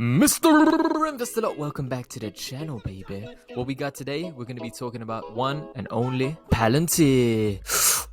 Mr. Investor Lot, welcome back to the channel, baby. What we got today, we're going to be talking about one and only Palantir.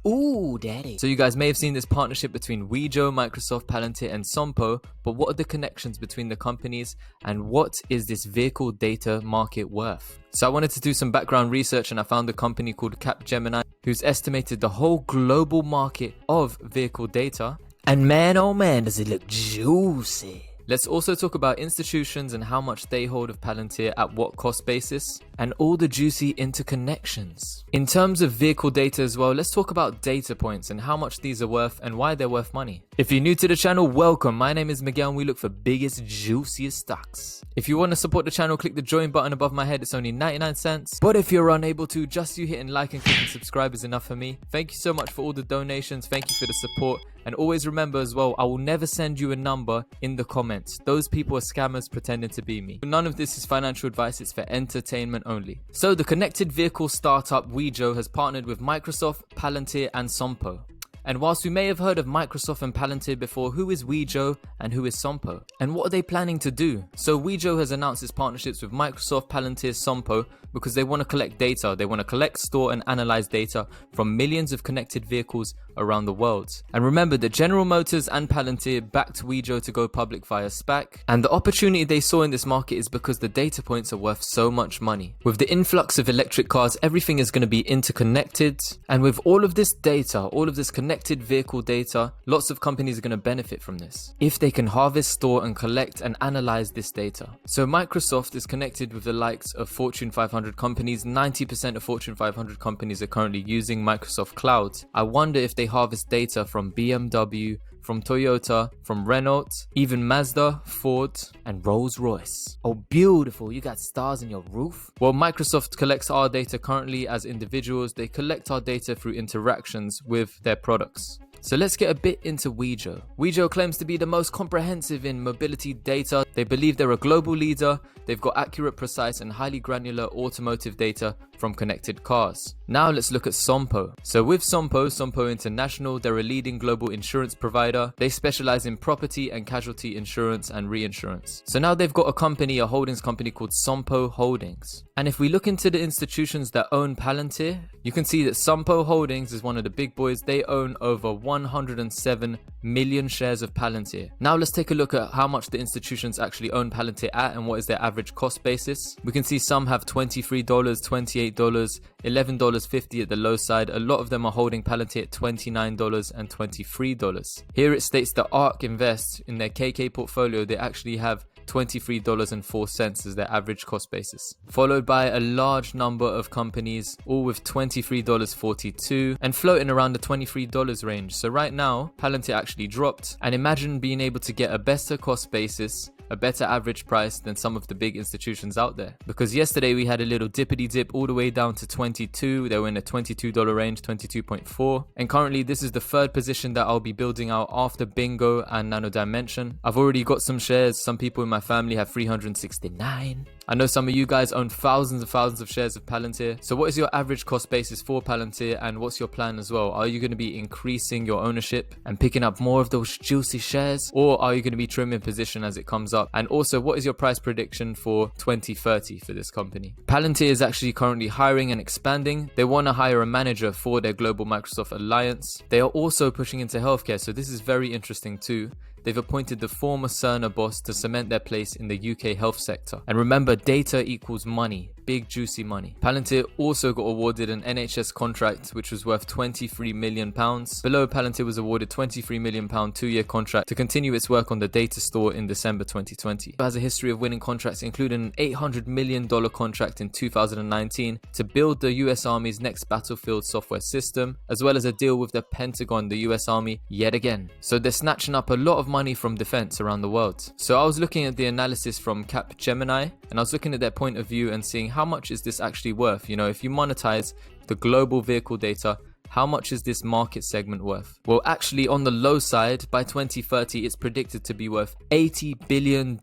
Ooh, daddy. So you guys may have seen this partnership between WEJO, Microsoft, Palantir, and Sompo, but what are the connections between the companies and what is this vehicle data market worth? So I wanted to do some background research and I found a company called Capgemini who's estimated the whole global market of vehicle data. And man, oh man, does it look juicy. Let's also talk about institutions and how much they hold of Palantir at what cost basis, and all the juicy interconnections. In terms of vehicle data as well, let's talk about data points and how much these are worth and why they're worth money. If you're new to the channel, welcome. My name is Miguel and we look for biggest, juiciest stocks. If you want to support the channel, click the join button above my head. It's only 99 cents. But if you're unable to, just you hitting like and clicking subscribe is enough for me. Thank you so much for all the donations. Thank you for the support. And always remember as well, I will never send you a number in the comments. Those people are scammers pretending to be me. None of this is financial advice, it's for entertainment only. So the connected vehicle startup WEJO has partnered with Microsoft, Palantir and Sompo. And whilst we may have heard of Microsoft and Palantir before, who is WEJO and who is Sompo? And what are they planning to do? So WEJO has announced its partnerships with Microsoft, Palantir, Sompo because they want to collect data. They want to collect, store and analyze data from millions of connected vehicles around the world. And remember that General Motors and Palantir backed WEJO to go public via SPAC. And the opportunity they saw in this market is because the data points are worth so much money. With the influx of electric cars, everything is going to be interconnected. And with all of this data, all of this connected vehicle data, lots of companies are going to benefit from this if they can harvest, store and collect and analyze this data. So Microsoft is connected with the likes of Fortune 500 companies. 90% of Fortune 500 companies are currently using Microsoft Cloud. I wonder if they harvest data from BMW, from Toyota, from Renault, even Mazda, Ford, and Rolls-Royce. Oh, beautiful. You got stars in your roof? Well, Microsoft collects our data currently as individuals. They collect our data through interactions with their products. So let's get a bit into WEJO. WEJO claims to be the most comprehensive in mobility data. They believe they're a global leader. They've got accurate, precise, and highly granular automotive data from connected cars. Now let's look at Sompo. So with Sompo International, they're a leading global insurance provider. They specialize in property and casualty insurance and reinsurance. So now they've got a company, a holdings company called Sompo Holdings. And if we look into the institutions that own Palantir, you can see that Sompo Holdings is one of the big boys. They own over 107 million shares of Palantir. Now let's take a look at how much the institutions actually own Palantir at and what is their average cost basis. We can see some have $23, $28, $11.50 at the low side. A lot of them are holding Palantir at $29 and $23. Here it states that ARK Invest in their KK portfolio, they actually have $23.04 as their average cost basis, followed by a large number of companies all with $23.42 and floating around the $23 range. So right now Palantir actually dropped, and imagine being able to get a better cost basis, a better average price than some of the big institutions out there. Because yesterday we had a little dippity dip all the way down to 22. They were in a $22 range, 22.4. And currently this is the third position that I'll be building out after Bingo and Nano Dimension. I've already got some shares. Some people in my family have 369. I know some of you guys own thousands and thousands of shares of Palantir. So what is your average cost basis for Palantir and what's your plan as well? Are you going to be increasing your ownership and picking up more of those juicy shares? Or are you going to be trimming position as it comes up? And also, what is your price prediction for 2030 for this company? Palantir is actually currently hiring and expanding. They want to hire a manager for their global Microsoft alliance. They are also pushing into healthcare. So this is very interesting too. They've appointed the former Cerner boss to cement their place in the UK health sector. And remember, data equals money. Big juicy money. Palantir also got awarded an NHS contract which was worth £23 million. Below, Palantir was awarded £23 million 2-year contract to continue its work on the data store in December 2020. It has a history of winning contracts, including an $800 million contract in 2019 to build the US Army's next battlefield software system, as well as a deal with the Pentagon, the US Army, yet again. So they're snatching up a lot of money from defense around the world. So I was looking at the analysis from Capgemini and I was looking at their point of view and seeing how much is this actually worth. You know, if you monetize the global vehicle data, how much is this market segment worth? Well, actually on the low side, by 2030, it's predicted to be worth $80 billion.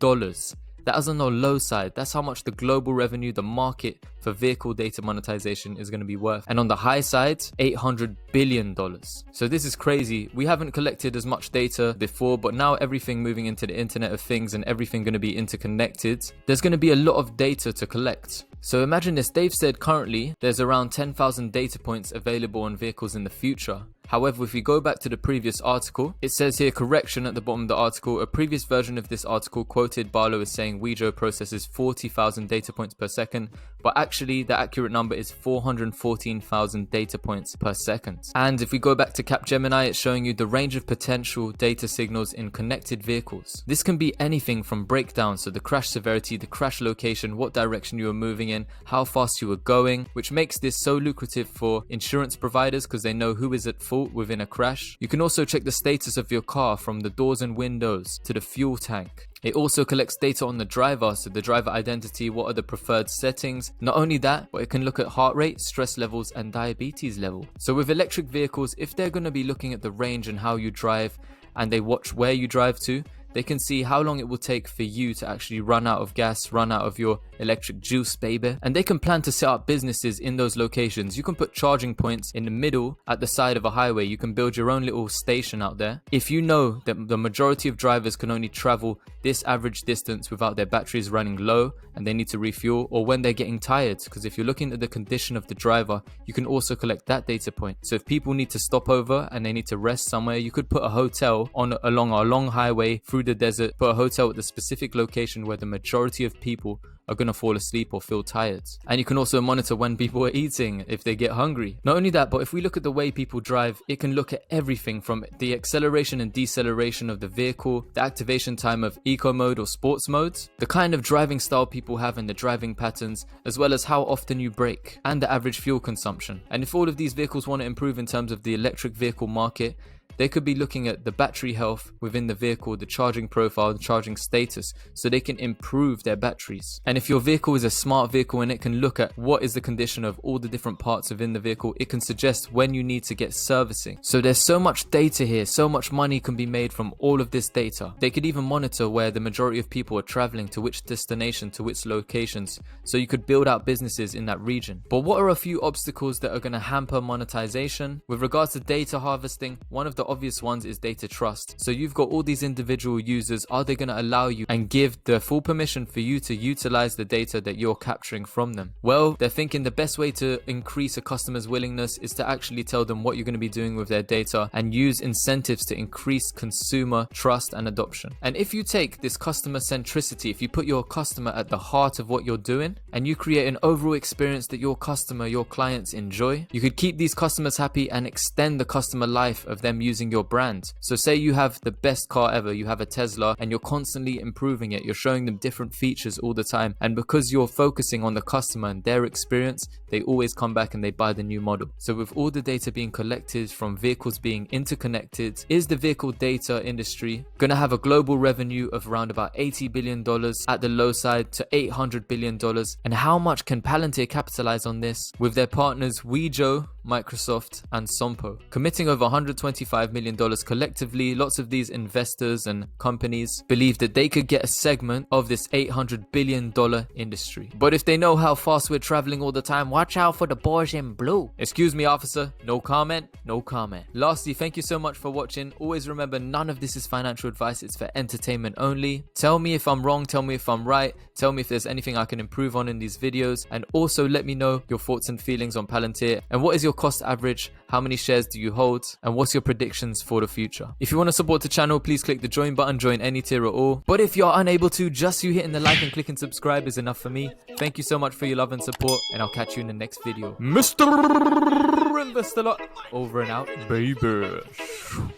That is on the low side. That's how much the global revenue, the market for vehicle data monetization is going to be worth. And on the high side, $800 billion. So this is crazy. We haven't collected as much data before, but now everything moving into the Internet of Things and everything going to be interconnected, there's going to be a lot of data to collect. So imagine this, they've said currently there's around 10,000 data points available on vehicles in the future. However, if we go back to the previous article, it says here, correction at the bottom of the article, a previous version of this article quoted Barlow as saying WEJO processes 40,000 data points per second, but actually the accurate number is 414,000 data points per second. And if we go back to Capgemini, it's showing you the range of potential data signals in connected vehicles. This can be anything from breakdown, so the crash severity, the crash location, what direction you are moving in, how fast you are going, which makes this so lucrative for insurance providers because they know who is at fault within a crash. You can also check the status of your car from the doors and windows to the fuel tank. It also collects data on the driver, so the driver identity, what are the preferred settings. Not only that, but it can look at heart rate, stress levels, and diabetes level. So with electric vehicles, if they're going to be looking at the range and how you drive, and they watch where you drive to, they can see how long it will take for you to actually run out of gas, run out of your electric juice, baby. And they can plan to set up businesses in those locations. You can put charging points in the middle at the side of a highway. You can build your own little station out there. If you know that the majority of drivers can only travel this average distance without their batteries running low and they need to refuel, or when they're getting tired, because if you're looking at the condition of the driver, you can also collect that data point. So if people need to stop over and they need to rest somewhere, you could put a hotel along a long highway through the desert, put a hotel at the specific location where the majority of people are going to fall asleep or feel tired. And you can also monitor when people are eating, if they get hungry. Not only that, but if we look at the way people drive, it can look at everything from the acceleration and deceleration of the vehicle, the activation time of eco mode or sports modes, the kind of driving style people have and the driving patterns, as well as how often you brake, and the average fuel consumption. And if all of these vehicles want to improve in terms of the electric vehicle market, they could be looking at the battery health within the vehicle, the charging profile, the charging status, so they can improve their batteries. And if your vehicle is a smart vehicle and it can look at what is the condition of all the different parts within the vehicle, it can suggest when you need to get servicing. So there's so much data here, so much money can be made from all of this data. They could even monitor where the majority of people are traveling, to which destination, to which locations, so you could build out businesses in that region. But what are a few obstacles that are going to hamper monetization? With regards to data harvesting, one of the obvious ones is data trust. So you've got all these individual users. Are they going to allow you and give the full permission for you to utilize the data that you're capturing from them? Well, they're thinking the best way to increase a customer's willingness is to actually tell them what you're going to be doing with their data and use incentives to increase consumer trust and adoption. And if you take this customer centricity, if you put your customer at the heart of what you're doing and you create an overall experience that your customer, your clients enjoy, you could keep these customers happy and extend the customer life of them using your brand. So say you have the best car ever, you have a Tesla, and you're constantly improving it, you're showing them different features all the time, and because you're focusing on the customer and their experience, they always come back and they buy the new model. So with all the data being collected from vehicles being interconnected, is the vehicle data industry going to have a global revenue of around about $80 billion at the low side to $800 billion? And how much can Palantir capitalize on this with their partners WEJO, Microsoft, and Sompo committing over $125 million collectively? Lots of these investors and companies believe that they could get a segment of this $800 billion industry. But if they know how fast we're traveling all the time, watch out for the boys in blue. Excuse me, officer. No comment. No comment. Lastly, thank you so much for watching. Always remember, none of this is financial advice. It's for entertainment only. Tell me if I'm wrong. Tell me if I'm right. Tell me if there's anything I can improve on in these videos. And also let me know your thoughts and feelings on Palantir. And what is your cost average? How many shares do you hold? And what's your predictions for the future? If you want to support the channel, please click the join button, join any tier at all. But if you're unable to, just you hitting the like and clicking subscribe is enough for me. Thank you so much for your love and support, and I'll catch you in the next video. Mr. Investor Lot, over and out, baby.